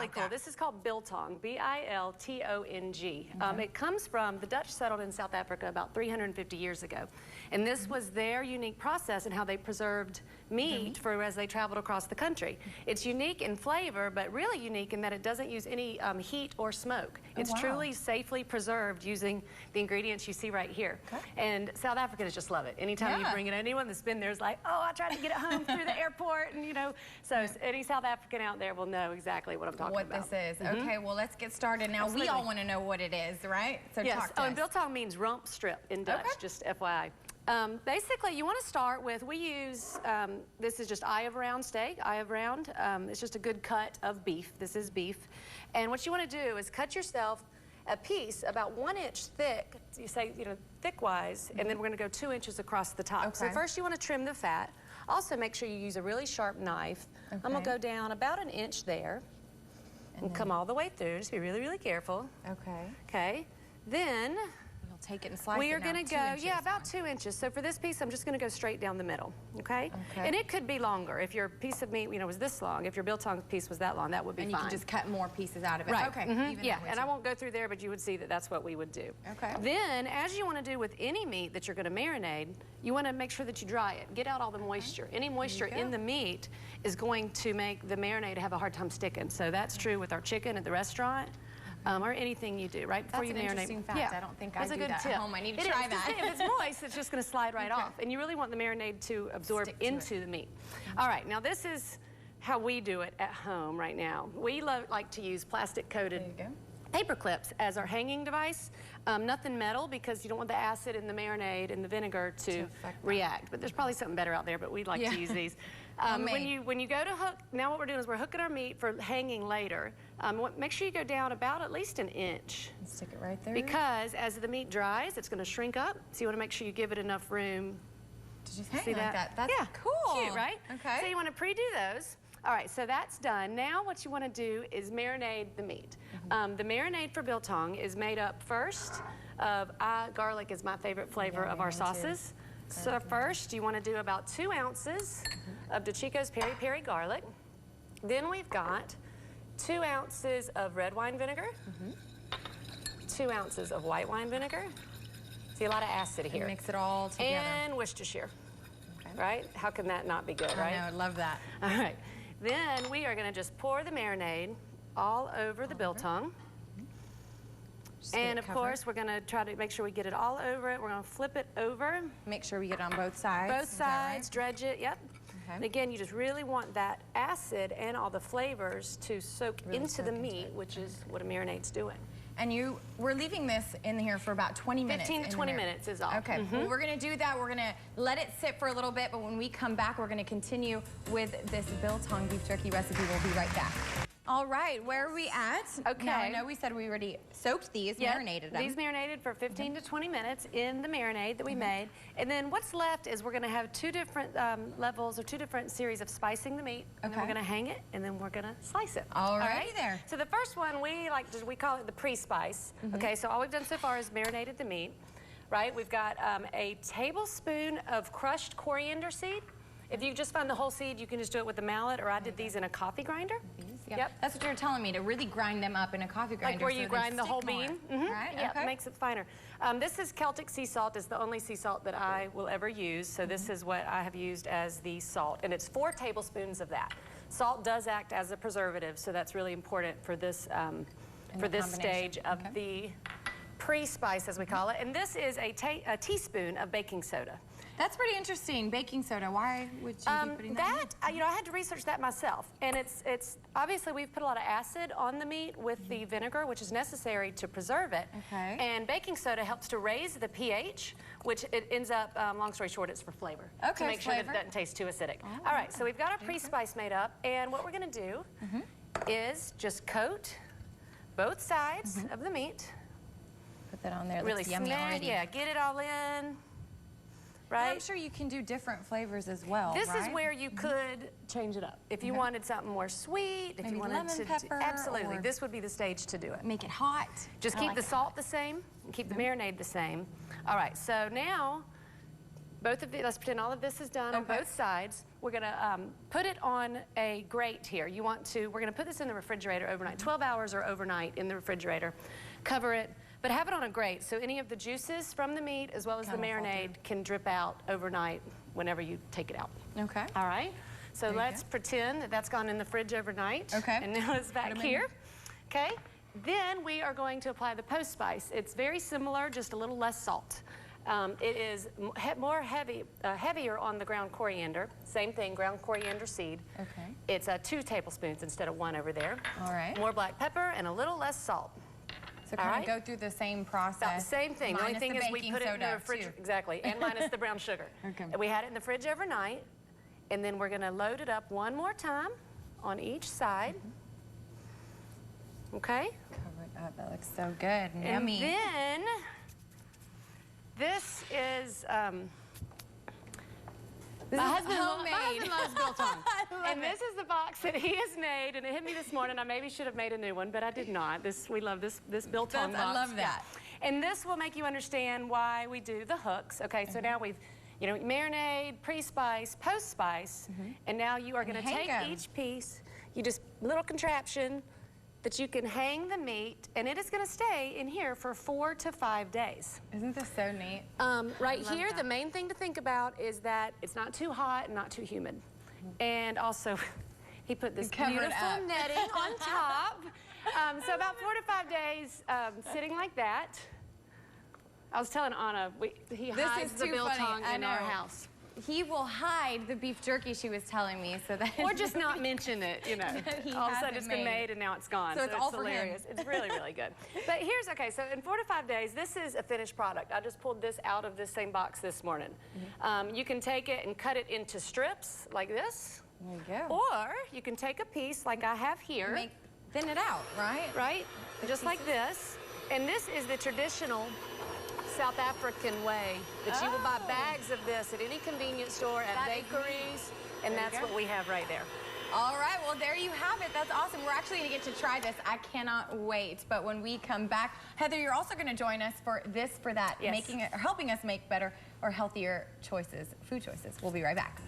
Really cool. This is called Biltong, B-I-L-T-O-N-G. It comes from, the Dutch settled in South Africa about 350 years ago. And this was their unique process in how they preserved meat for as they traveled across the country. It's unique in flavor, but really unique in that it doesn't use any heat or smoke. It's truly safely preserved using the ingredients you see right here. And South Africans just love it. Anytime you bring it, anyone that's been there is like, oh, I tried to get it home through the airport, and you know. So any South African out there will know exactly what I'm talking about. What this is. Okay, well, let's get started now. We all want to know what it is, right? So talk to us. And Biltong means rump strip in Dutch, just FYI. Basically, you want to start with, we use, this is just eye of round steak, eye of round. It's just a good cut of beef. This is beef. And what you want to do is cut yourself a piece about 1 inch thick, you say, you know, thick-wise, and then we're going to go 2 inches across the top. So first you want to trim the fat. Also make sure you use a really sharp knife. I'm going to go down about 1 inch there. And come all the way through. Just be really, really careful. Okay. Then you'll take it and slice it. We are going to go, about 2 inches. So for this piece, I'm just going to go straight down the middle. Okay. And it could be longer. If your piece of meat, you know, was this long, if your Biltong piece was that long, that would be fine. And you can just cut more pieces out of it. Right. Okay. And I won't go through there, but you would see that that's what we would do. Then, as you want to do with any meat that you're going to marinate, you want to make sure that you dry it. Get out all the moisture. Any moisture in the meat is going to make the marinade have a hard time sticking. So that's true with our chicken at the restaurant. Or anything you do right before you marinate. That's an interesting fact. I don't think I do that at home. I need to try that. If it's moist, it's just going to slide right off. And you really want the marinade to absorb into the meat. All right, now this is how we do it at home right now. We like to use plastic-coated paper clips as our hanging device. Nothing metal, because you don't want the acid in the marinade and the vinegar to react. But there's probably something better out there, but we'd like to use these. When you go to hook, now what we're doing is we're hooking our meat for hanging later. Make sure you go down about at least 1 inch. And stick it right there. Because as the meat dries, it's going to shrink up. So you want to make sure you give it enough room. To just hang like that. That's cool. Cute, right? Okay. So you want to pre-do those. All right, so that's done. Now what you want to do is marinate the meat. The marinade for Biltong is made up first of, garlic is my favorite flavor of our sauces. So first you want to do about 2 ounces of DiChickO's Peri-Peri garlic. Then we've got 2 ounces of red wine vinegar, 2 ounces of white wine vinegar. See, a lot of acid here. And mix it all together. And Worcestershire, right? How can that not be good, right? I know, I love that. All right. Then we are going to just pour the marinade all over the Biltong. And of course, we're going to try to make sure we get it all over it. We're going to flip it over. Make sure we get it on both sides. Both sides, dredge it, And again, you just really want that acid and all the flavors to soak into the meat, which is what a marinade's doing. And we're leaving this in here for about 20 minutes. 15 to 20 minutes is all. Okay, well, we're going to do that. We're going to let it sit for a little bit, but when we come back, we're going to continue with this Biltong beef jerky recipe. We'll be right back. All right, where are we at? Okay. Now, I know we said we already soaked these, marinated them. These marinated for 15 to 20 minutes in the marinade that we made. And then what's left is we're going to have 2 different levels or 2 different series of spicing the meat. And then we're going to hang it, and then we're going to slice it. All righty there. So the first one, we call it the pre-spice. Okay, so all we've done so far is marinated the meat, right? We've got a tablespoon of crushed coriander seed. If you just find the whole seed, you can just do it with a mallet, or I did these in a coffee grinder. That's what you're telling me, to really grind them up in a coffee grinder. Like where you grind the whole bean? Right? Yeah, it makes it finer. This is Celtic sea salt. It's the only sea salt that I will ever use, so this is what I have used as the salt, and it's 4 tablespoons of that. Salt does act as a preservative, so that's really important for this stage of the pre-spice, as we call it. And this is a teaspoon of baking soda. That's pretty interesting. Baking soda. Why would you be putting that in? You know, I had to research that myself. And it's obviously we've put a lot of acid on the meat with the vinegar, which is necessary to preserve it. And baking soda helps to raise the pH, which it ends up, long story short, it's for flavor. To make sure that it doesn't taste too acidic. All right, so we've got our pre-spice made up. And what we're going to do is just coat both sides of the meat. Put that on there. Really smash, get it all in. Right? And I'm sure you can do different flavors as well. This is where you could change it up. If you wanted something more sweet, if maybe you wanted lemon pepper, absolutely, this would be the stage to do it. Make it hot. Just keep the salt the same and keep the marinade the same. All right, so now let's pretend all of this is done on both sides. We're gonna put it on a grate here. We're gonna put this in the refrigerator overnight, 12 hours or overnight in the refrigerator. Cover it, but have it on a grate so any of the juices from the meat as well as the marinade can drip out overnight whenever you take it out. Okay. All right, so let's pretend that that's gone in the fridge overnight. Okay. And now it's back here. Okay, then we are going to apply the post spice. It's very similar, just a little less salt. It is heavier on the ground coriander. Same thing, ground coriander seed. Okay. It's 2 tablespoons instead of 1 over there. All right. More black pepper and a little less salt. So kind of go through the same process. About the same thing. The only thing is we put it in the refrigerator. Exactly, and minus the brown sugar. Okay. And we had it in the fridge overnight, and then we're going to load it up one more time on each side. Okay? Cover it up. That looks so good. Yummy. And then this is my husband loves Biltong. And this is the box that he has made, and it hit me this morning. I maybe should have made a new one, but I did not. We love this Biltong box. I love that. Yeah. And this will make you understand why we do the hooks. Okay, so now we've, marinade, pre-spice, post-spice, and now you are going to take each piece, little contraption that you can hang the meat, and it is going to stay in here for 4 to 5 days. Isn't this so neat? Right here, the main thing to think about is that it's not too hot and not too humid. And also, he put this beautiful netting on top. So about 4 to 5 days sitting like that. I was telling Anna, he hides the Biltong in our house. He will hide the beef jerky, she was telling me, so that... Or just not mention it, All of a sudden it's been made and now it's gone. So it's all hilarious. For him. It's really, really good. But okay, so in 4 to 5 days, this is a finished product. I just pulled this out of this same box this morning. You can take it and cut it into strips like this. There you go. Or you can take a piece like I have here. Thin it out, right? Right, just like this. And this is the traditional South African way that you will buy bags of this at any convenience store, at bakeries, and that's what we have right there. All right, well, there you have it. That's awesome. We're actually going to get to try this. I cannot wait. But when we come back, Heather, you're also going to join us for this, for that, helping us make better or healthier choices, food choices. We'll be right back.